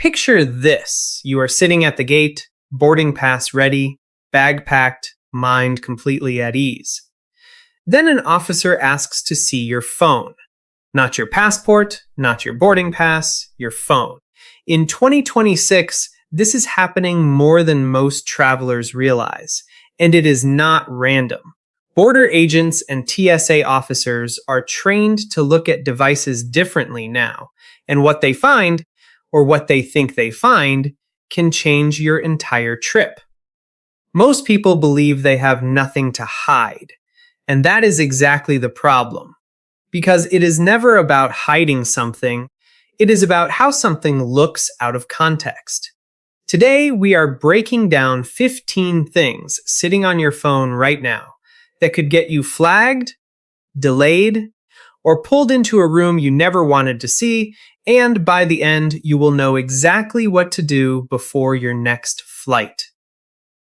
Picture this. You are sitting at the gate, boarding pass ready, bag packed, mind completely at ease. Then an officer asks to see your phone. Not your passport, not your boarding pass, your phone. In 2026, this is happening more than most travelers realize, and it is not random. Border agents and TSA officers are trained to look at devices differently now, and what they find, or what they think they find, can change your entire trip. Most people believe they have nothing to hide, and that is exactly the problem. Because it is never about hiding something, it is about how something looks out of context. Today, we are breaking down 15 things sitting on your phone right now that could get you flagged, delayed, or pulled into a room you never wanted to see, and by the end, you will know exactly what to do before your next flight.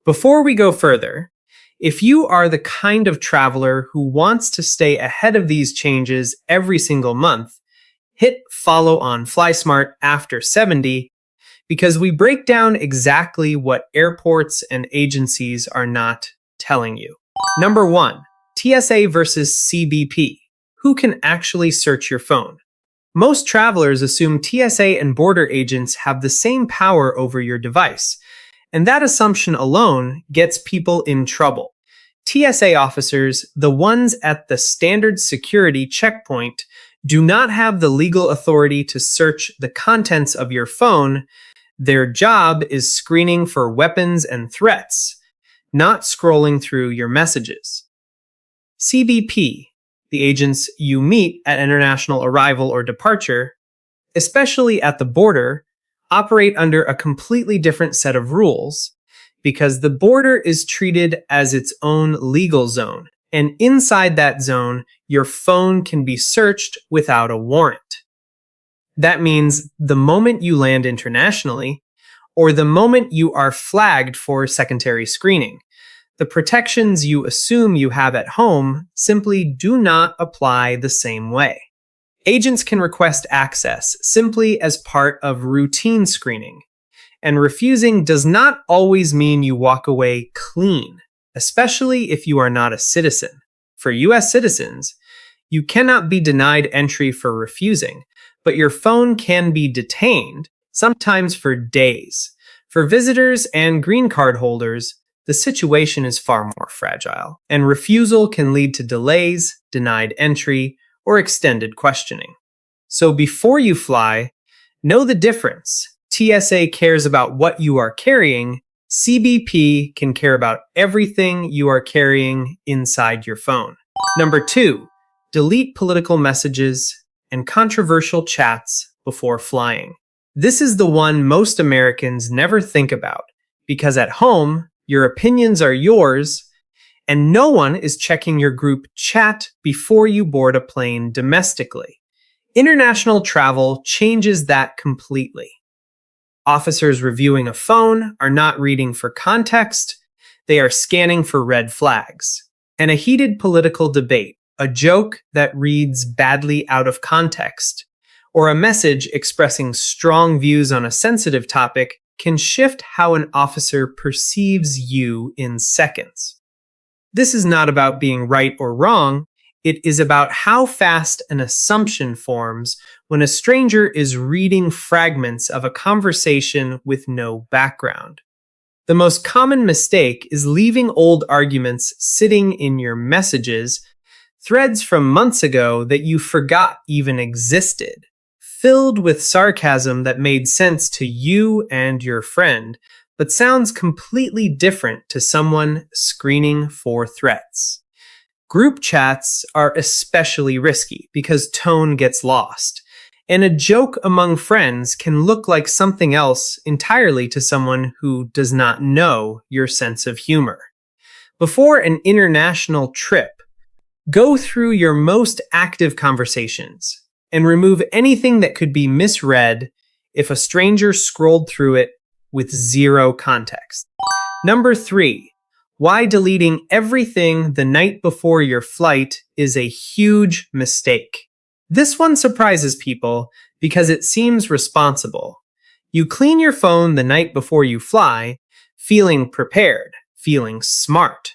Before we go further, if you are the kind of traveler who wants to stay ahead of these changes every single month, hit follow on FlySmart after 70, because we break down exactly what airports and agencies are not telling you. Number 1. TSA versus CBP. Who can actually search your phone? Most travelers assume TSA and border agents have the same power over your device, and that assumption alone gets people in trouble. TSA officers, the ones at the standard security checkpoint, do not have the legal authority to search the contents of your phone. Their job is screening for weapons and threats, not scrolling through your messages. CBP, the agents you meet at international arrival or departure, especially at the border, operate under a completely different set of rules because the border is treated as its own legal zone, and inside that zone, your phone can be searched without a warrant. That means the moment you land internationally, or the moment you are flagged for secondary screening, the protections you assume you have at home simply do not apply the same way. Agents can request access simply as part of routine screening, and refusing does not always mean you walk away clean, especially if you are not a citizen. For US citizens, you cannot be denied entry for refusing, but your phone can be detained, sometimes for days. For visitors and green card holders, the situation is far more fragile, and refusal can lead to delays, denied entry, or extended questioning. So before you fly, know the difference. TSA cares about what you are carrying. CBP can care about everything you are carrying inside your phone. Number 2, delete political messages and controversial chats before flying. This is the one most Americans never think about, because at home, your opinions are yours, and no one is checking your group chat before you board a plane domestically. International travel changes that completely. Officers reviewing a phone are not reading for context, they are scanning for red flags. And a heated political debate, a joke that reads badly out of context, or a message expressing strong views on a sensitive topic can shift how an officer perceives you in seconds. This is not about being right or wrong, it is about how fast an assumption forms when a stranger is reading fragments of a conversation with no background. The most common mistake is leaving old arguments sitting in your messages, threads from months ago that you forgot even existed, filled with sarcasm that made sense to you and your friend, but sounds completely different to someone screening for threats. Group chats are especially risky because tone gets lost, and a joke among friends can look like something else entirely to someone who does not know your sense of humor. Before an international trip, go through your most active conversations and remove anything that could be misread if a stranger scrolled through it with zero context. Number 3, why deleting everything the night before your flight is a huge mistake. This one surprises people because it seems responsible. You clean your phone the night before you fly, feeling prepared, feeling smart.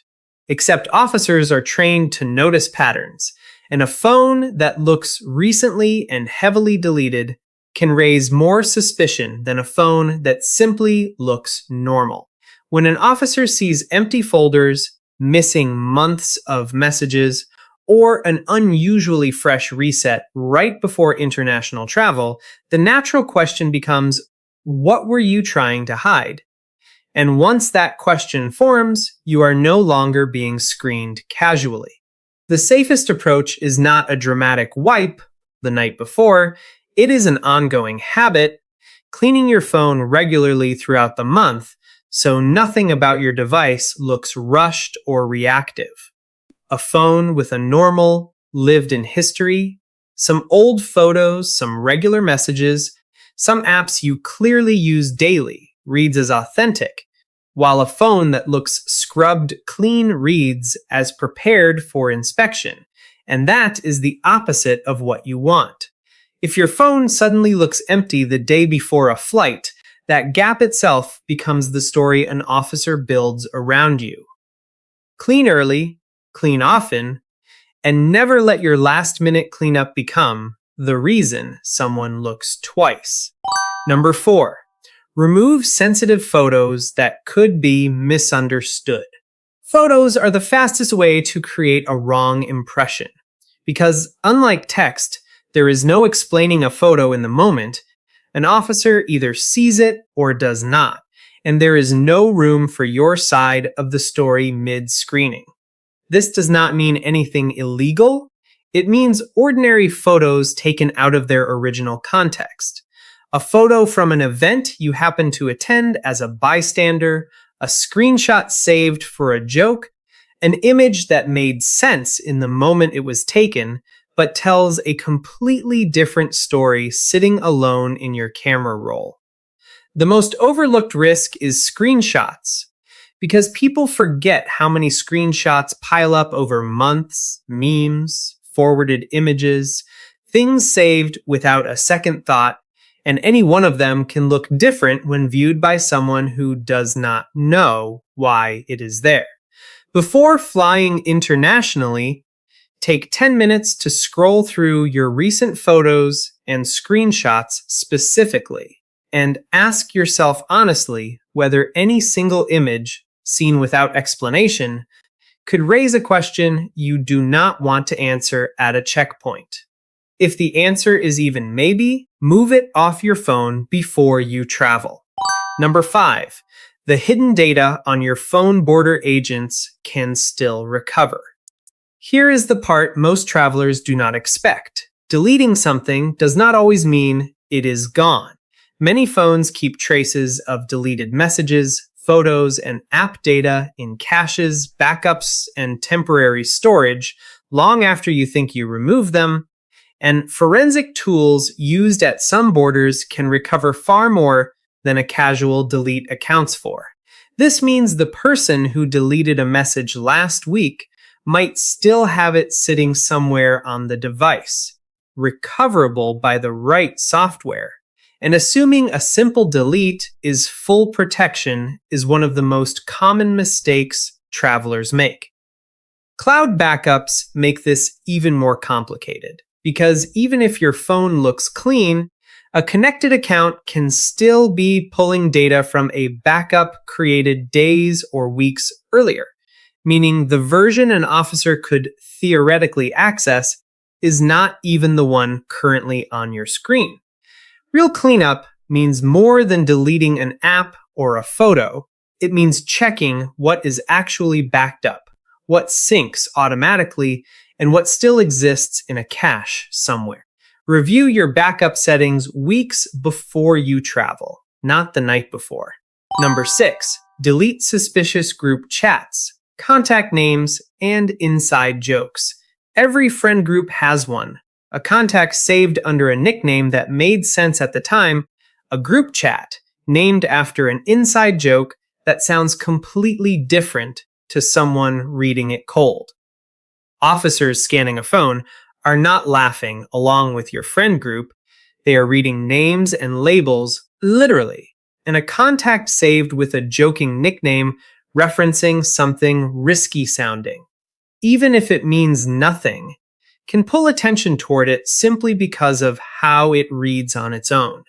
Except officers are trained to notice patterns, and a phone that looks recently and heavily deleted can raise more suspicion than a phone that simply looks normal. When an officer sees empty folders, missing months of messages, or an unusually fresh reset right before international travel, the natural question becomes, what were you trying to hide? And once that question forms, you are no longer being screened casually. The safest approach is not a dramatic wipe the night before, it is an ongoing habit, cleaning your phone regularly throughout the month so nothing about your device looks rushed or reactive. A phone with a normal, lived-in history, some old photos, some regular messages, some apps you clearly use daily reads as authentic, while a phone that looks scrubbed clean reads as prepared for inspection, and that is the opposite of what you want. If your phone suddenly looks empty the day before a flight, that gap itself becomes the story an officer builds around you. Clean early, clean often, and never let your last-minute cleanup become the reason someone looks twice. Number 4. Remove sensitive photos that could be misunderstood. Photos are the fastest way to create a wrong impression, because unlike text, there is no explaining a photo in the moment. An officer either sees it or does not, and there is no room for your side of the story mid-screening. This does not mean anything illegal. It means ordinary photos taken out of their original context. A photo from an event you happen to attend as a bystander, a screenshot saved for a joke, an image that made sense in the moment it was taken, but tells a completely different story sitting alone in your camera roll. The most overlooked risk is screenshots, because people forget how many screenshots pile up over months, memes, forwarded images, things saved without a second thought, and any one of them can look different when viewed by someone who does not know why it is there. Before flying internationally, take 10 minutes to scroll through your recent photos and screenshots specifically, and ask yourself honestly whether any single image, seen without explanation, could raise a question you do not want to answer at a checkpoint. If the answer is even maybe, move it off your phone before you travel. Number 5. The hidden data on your phone border agents can still recover. Here is the part most travelers do not expect. Deleting something does not always mean it is gone. Many phones keep traces of deleted messages, photos, and app data in caches, backups, and temporary storage long after you think you removed them, and forensic tools used at some borders can recover far more than a casual delete accounts for. This means the person who deleted a message last week might still have it sitting somewhere on the device, recoverable by the right software. And assuming a simple delete is full protection is one of the most common mistakes travelers make. Cloud backups make this even more complicated, because even if your phone looks clean, a connected account can still be pulling data from a backup created days or weeks earlier, meaning the version an officer could theoretically access is not even the one currently on your screen. Real cleanup means more than deleting an app or a photo. It means checking what is actually backed up, what syncs automatically, and what still exists in a cache somewhere. Review your backup settings weeks before you travel, not the night before. Number 6. Delete suspicious group chats, contact names, and inside jokes. Every friend group has one. A contact saved under a nickname that made sense at the time, a group chat named after an inside joke that sounds completely different to someone reading it cold. Officers scanning a phone are not laughing along with your friend group. They are reading names and labels literally, and a contact saved with a joking nickname referencing something risky sounding, even if it means nothing, can pull attention toward it simply because of how it reads on its own.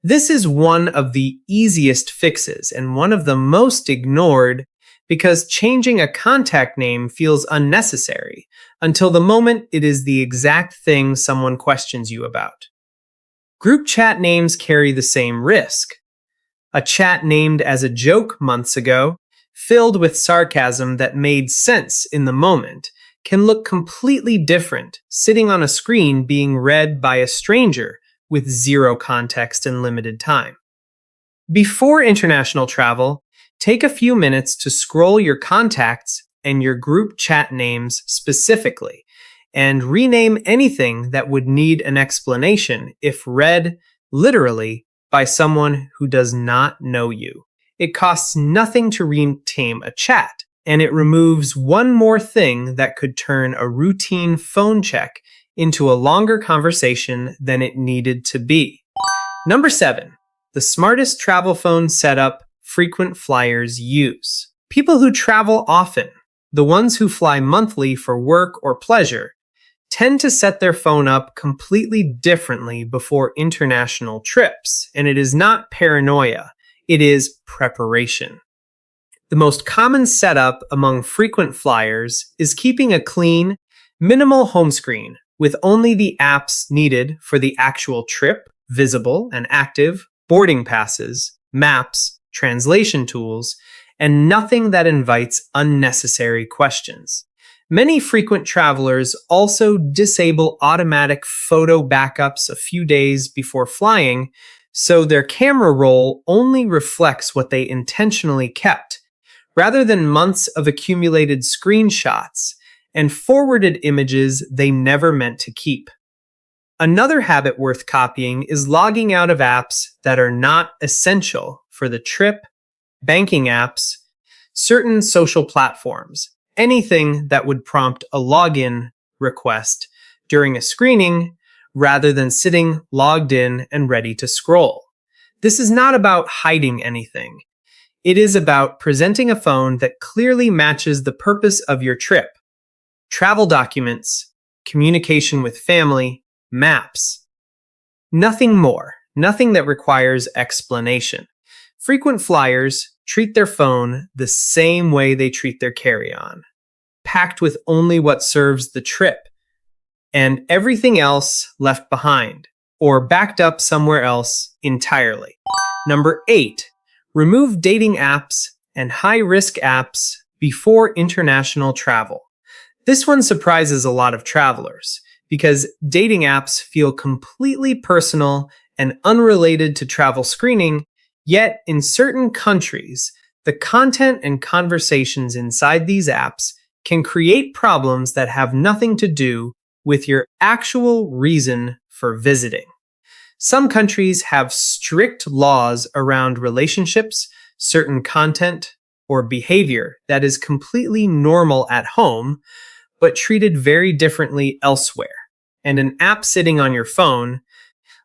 This is one of the easiest fixes and one of the most ignored because changing a contact name feels unnecessary until the moment it is the exact thing someone questions you about. Group chat names carry the same risk. A chat named as a joke months ago, filled with sarcasm that made sense in the moment, can look completely different sitting on a screen being read by a stranger with zero context and limited time. Before international travel, take a few minutes to scroll your contacts and your group chat names specifically, and rename anything that would need an explanation if read literally by someone who does not know you. It costs nothing to rename a chat, and it removes one more thing that could turn a routine phone check into a longer conversation than it needed to be. Number 7. The smartest travel phone setup frequent flyers use. People who travel often, the ones who fly monthly for work or pleasure, tend to set their phone up completely differently before international trips, and it is not paranoia, it is preparation. The most common setup among frequent flyers is keeping a clean, minimal home screen with only the apps needed for the actual trip visible and active, boarding passes, maps, translation tools, and nothing that invites unnecessary questions. Many frequent travelers also disable automatic photo backups a few days before flying, so their camera roll only reflects what they intentionally kept, rather than months of accumulated screenshots and forwarded images they never meant to keep. Another habit worth copying is logging out of apps that are not essential for the trip, banking apps, certain social platforms, anything that would prompt a login request during a screening rather than sitting logged in and ready to scroll. This is not about hiding anything. It is about presenting a phone that clearly matches the purpose of your trip. Travel documents, communication with family, maps. Nothing more, nothing that requires explanation. Frequent flyers treat their phone the same way they treat their carry-on, packed with only what serves the trip, and everything else left behind, or backed up somewhere else entirely. Number 8. Remove dating apps and high-risk apps before international travel. This one surprises a lot of travelers, because dating apps feel completely personal and unrelated to travel screening, yet in certain countries, the content and conversations inside these apps can create problems that have nothing to do with your actual reason for visiting. Some countries have strict laws around relationships, certain content, or behavior that is completely normal at home, but treated very differently elsewhere. And an app sitting on your phone,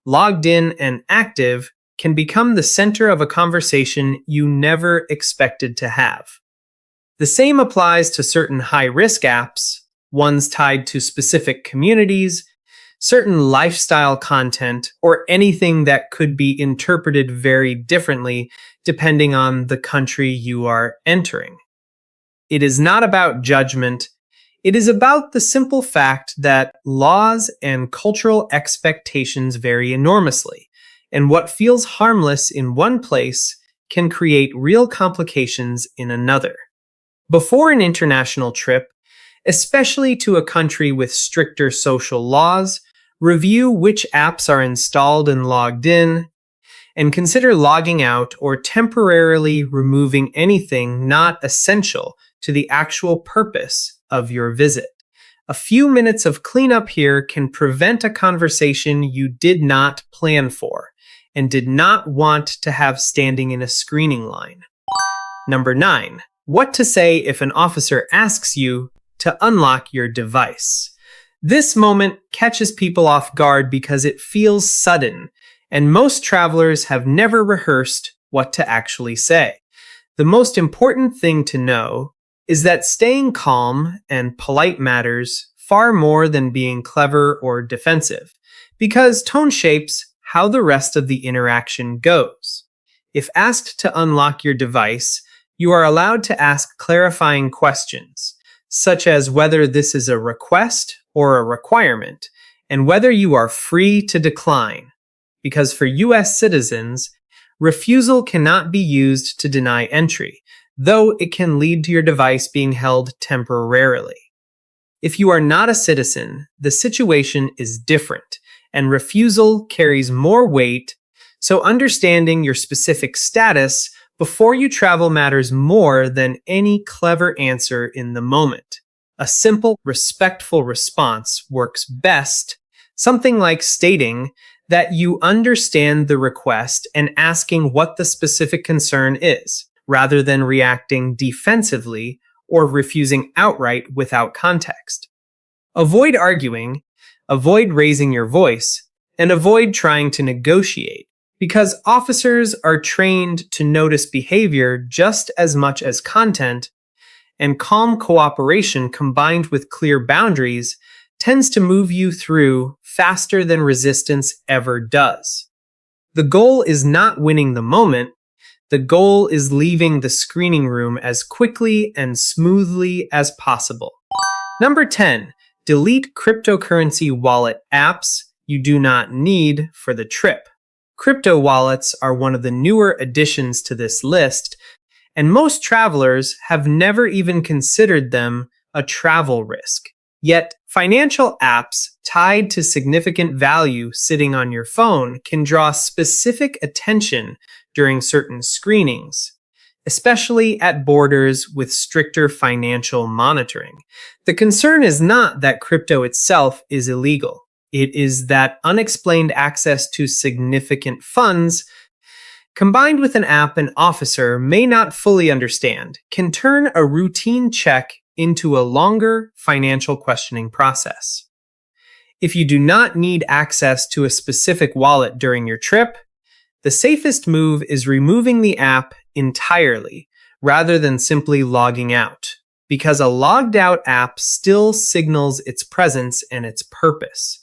logged in and active, can become the center of a conversation you never expected to have. The same applies to certain high-risk apps, ones tied to specific communities, certain lifestyle content, or anything that could be interpreted very differently depending on the country you are entering. It is not about judgment. It is about the simple fact that laws and cultural expectations vary enormously, and what feels harmless in one place can create real complications in another. Before an international trip, especially to a country with stricter social laws, review which apps are installed and logged in, and consider logging out or temporarily removing anything not essential to the actual purpose of your visit. A few minutes of cleanup here can prevent a conversation you did not plan for and did not want to have standing in a screening line. Number 9. What to say if an officer asks you to unlock your device. This moment catches people off guard because it feels sudden and most travelers have never rehearsed what to actually say. The most important thing to know is that staying calm and polite matters far more than being clever or defensive, because tone shapes how the rest of the interaction goes. If asked to unlock your device, you are allowed to ask clarifying questions, such as whether this is a request or a requirement, and whether you are free to decline. Because for US citizens, refusal cannot be used to deny entry, though it can lead to your device being held temporarily. If you are not a citizen, the situation is different, and refusal carries more weight, so understanding your specific status before you travel matters more than any clever answer in the moment. A simple, respectful response works best, something like stating that you understand the request and asking what the specific concern is, rather than reacting defensively or refusing outright without context. Avoid arguing, avoid raising your voice, and avoid trying to negotiate, because officers are trained to notice behavior just as much as content, and calm cooperation combined with clear boundaries tends to move you through faster than resistance ever does. The goal is not winning the moment, the goal is leaving the screening room as quickly and smoothly as possible. Number 10, delete cryptocurrency wallet apps you do not need for the trip. Crypto wallets are one of the newer additions to this list, and most travelers have never even considered them a travel risk. Yet, financial apps tied to significant value sitting on your phone can draw specific attention during certain screenings, especially at borders with stricter financial monitoring. The concern is not that crypto itself is illegal. It is that unexplained access to significant funds, combined with an app an officer may not fully understand, can turn a routine check into a longer financial questioning process. If you do not need access to a specific wallet during your trip, the safest move is removing the app entirely rather than simply logging out, because a logged out app still signals its presence and its purpose.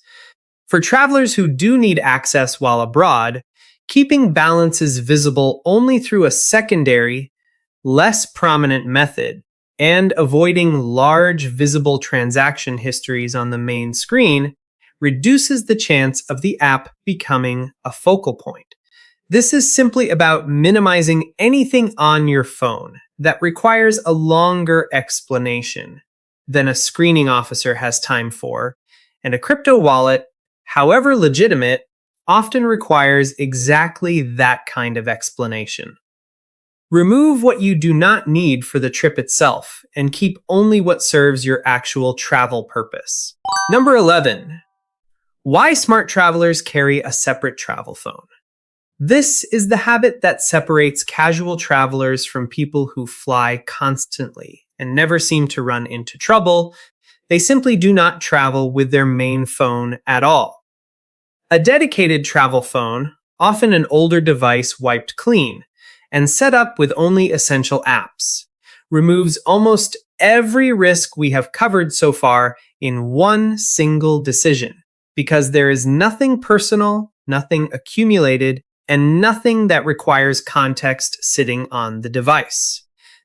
For travelers who do need access while abroad, keeping balances visible only through a secondary, less prominent method, and avoiding large visible transaction histories on the main screen reduces the chance of the app becoming a focal point. This is simply about minimizing anything on your phone that requires a longer explanation than a screening officer has time for, and a crypto wallet, however legitimate, often requires exactly that kind of explanation. Remove what you do not need for the trip itself, and keep only what serves your actual travel purpose. Number 11. Why smart travelers carry a separate travel phone. This is the habit that separates casual travelers from people who fly constantly and never seem to run into trouble. They simply do not travel with their main phone at all. A dedicated travel phone, often an older device wiped clean and set up with only essential apps, removes almost every risk we have covered so far in one single decision, because there is nothing personal, nothing accumulated, and nothing that requires context sitting on the device.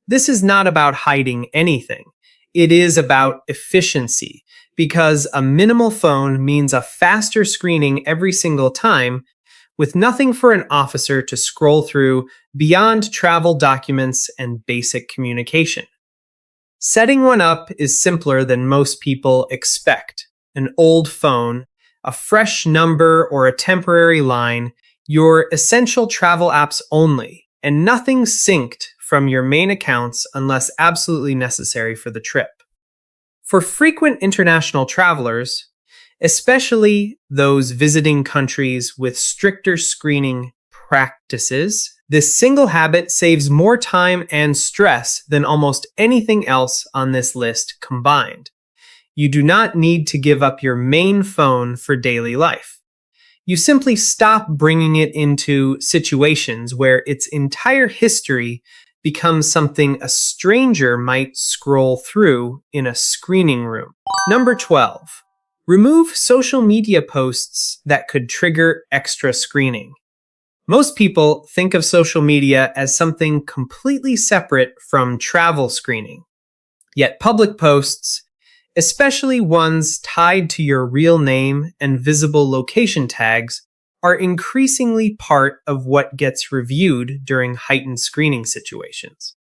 This is not about hiding anything. It is about efficiency, because a minimal phone means a faster screening every single time, with nothing for an officer to scroll through beyond travel documents and basic communication. Setting one up is simpler than most people expect. An old phone, a fresh number, or a temporary line, your essential travel apps only, and nothing synced from your main accounts unless absolutely necessary for the trip. For frequent international travelers, especially those visiting countries with stricter screening practices, this single habit saves more time and stress than almost anything else on this list combined. You do not need to give up your main phone for daily life. You simply stop bringing it into situations where its entire history becomes something a stranger might scroll through in a screening room. Number 12. Remove social media posts that could trigger extra screening. Most people think of social media as something completely separate from travel screening. Yet public posts, especially ones tied to your real name and visible location tags, are increasingly part of what gets reviewed during heightened screening situations.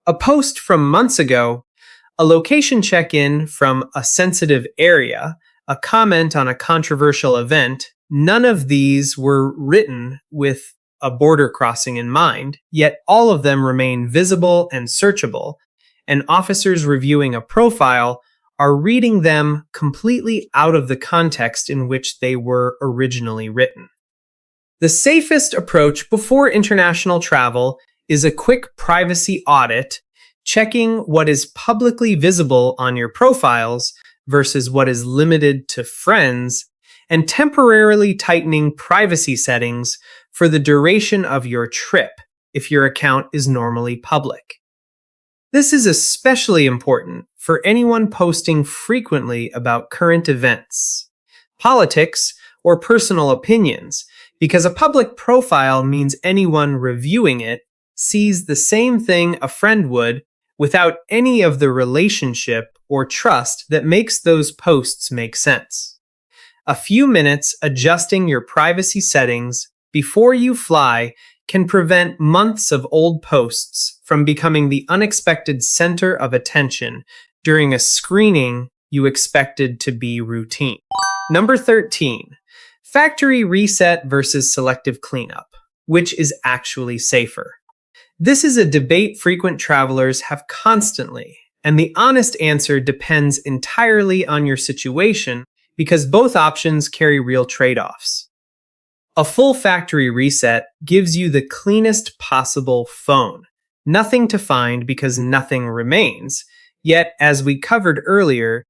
A post from months ago, a location check-in from a sensitive area, a comment on a controversial event, none of these were written with a border crossing in mind, yet all of them remain visible and searchable, and officers reviewing a profile are reading them completely out of the context in which they were originally written. The safest approach before international travel is a quick privacy audit, checking what is publicly visible on your profiles versus what is limited to friends, and temporarily tightening privacy settings for the duration of your trip if your account is normally public. This is especially important for anyone posting frequently about current events, politics, or personal opinions, because a public profile means anyone reviewing it sees the same thing a friend would without any of the relationship or trust that makes those posts make sense. A few minutes adjusting your privacy settings before you fly can prevent months of old posts from becoming the unexpected center of attention during a screening you expected to be routine. Number 13. Factory reset versus selective cleanup. Which is actually safer? This is a debate frequent travelers have constantly, and the honest answer depends entirely on your situation because both options carry real trade-offs. A full factory reset gives you the cleanest possible phone. Nothing to find because nothing remains. Yet, as we covered earlier,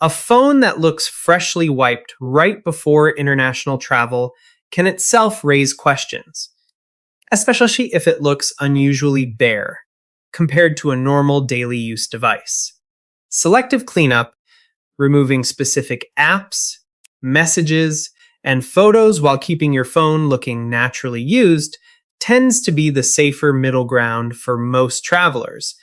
a phone that looks freshly wiped right before international travel can itself raise questions, especially if it looks unusually bare compared to a normal daily use device. Selective cleanup, removing specific apps, messages, and photos while keeping your phone looking naturally used, tends to be the safer middle ground for most travelers,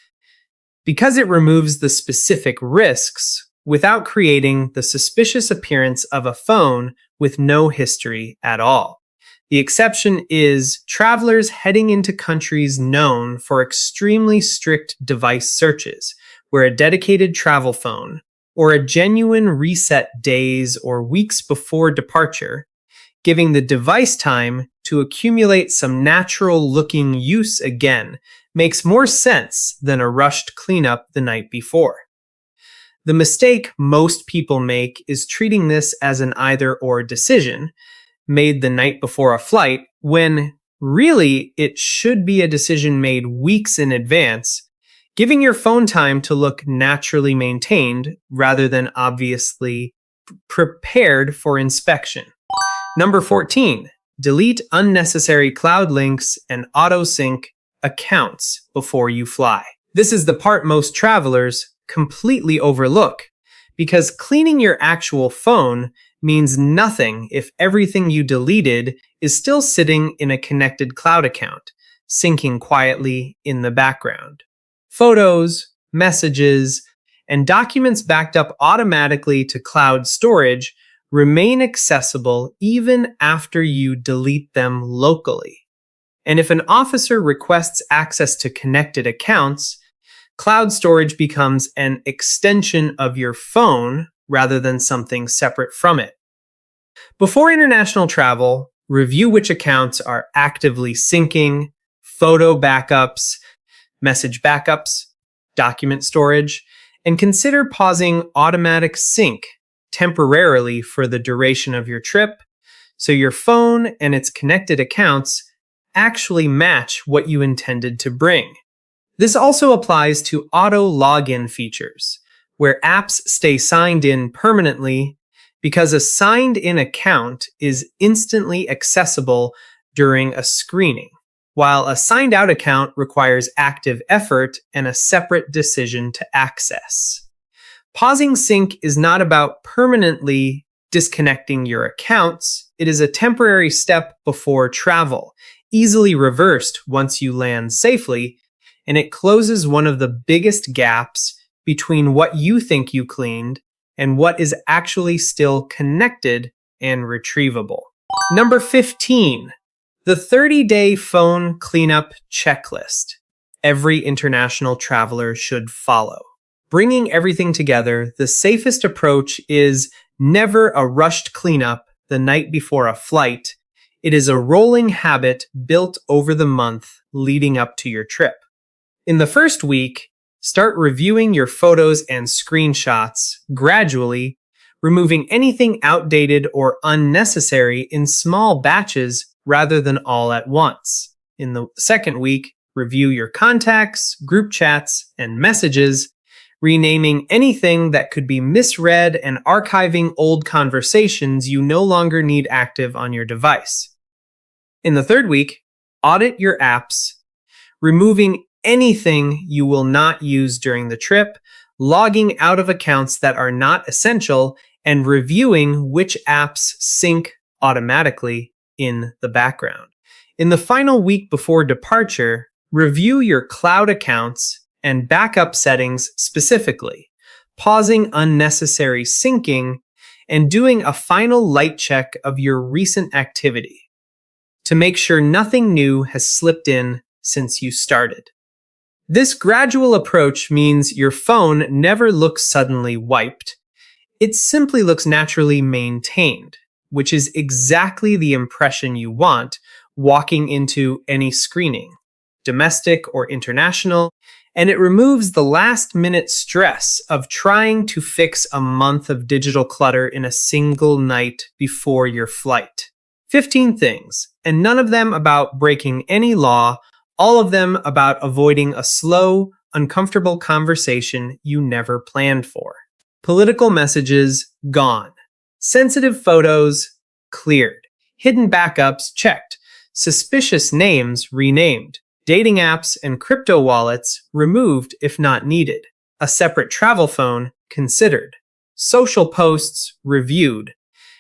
because it removes the specific risks without creating the suspicious appearance of a phone with no history at all. The exception is travelers heading into countries known for extremely strict device searches, where a dedicated travel phone or a genuine reset days or weeks before departure, giving the device time to accumulate some natural-looking use again, makes more sense than a rushed cleanup the night before. The mistake most people make is treating this as an either-or decision, made the night before a flight, when really it should be a decision made weeks in advance, giving your phone time to look naturally maintained rather than obviously prepared for inspection. Number 14. Delete unnecessary cloud links and auto-sync accounts before you fly. This is the part most travelers completely overlook, because cleaning your actual phone means nothing if everything you deleted is still sitting in a connected cloud account, syncing quietly in the background. Photos, messages, and documents backed up automatically to cloud storage remain accessible even after you delete them locally. And if an officer requests access to connected accounts, cloud storage becomes an extension of your phone rather than something separate from it. Before international travel, review which accounts are actively syncing, photo backups, message backups, document storage, and consider pausing automatic sync temporarily for the duration of your trip so your phone and its connected accounts actually match what you intended to bring. This also applies to auto login features, where apps stay signed in permanently because a signed-in account is instantly accessible during a screening, while a signed-out account requires active effort and a separate decision to access. Pausing sync is not about permanently disconnecting your accounts. It is a temporary step before travel, easily reversed once you land safely, and it closes one of the biggest gaps between what you think you cleaned and what is actually still connected and retrievable. Number 15, the 30-day phone cleanup checklist. Every international traveler should follow. Bringing everything together, the safest approach is never a rushed cleanup the night before a flight. It is a rolling habit built over the month leading up to your trip. In the first week, start reviewing your photos and screenshots gradually, removing anything outdated or unnecessary in small batches rather than all at once. In the second week, review your contacts, group chats, and messages, renaming anything that could be misread and archiving old conversations you no longer need active on your device. In the third week, audit your apps, removing anything you will not use during the trip, logging out of accounts that are not essential, and reviewing which apps sync automatically in the background. In the final week before departure, review your cloud accounts and backup settings specifically, pausing unnecessary syncing, and doing a final light check of your recent activity to make sure nothing new has slipped in since you started. This gradual approach means your phone never looks suddenly wiped. It simply looks naturally maintained, which is exactly the impression you want walking into any screening, domestic or international, and it removes the last-minute stress of trying to fix a month of digital clutter in a single night before your flight. 15 things, and none of them about breaking any law, all of them about avoiding a slow, uncomfortable conversation you never planned for. Political messages gone. Sensitive photos cleared. Hidden backups checked. Suspicious names renamed. Dating apps and crypto wallets removed if not needed. A separate travel phone considered. Social posts reviewed.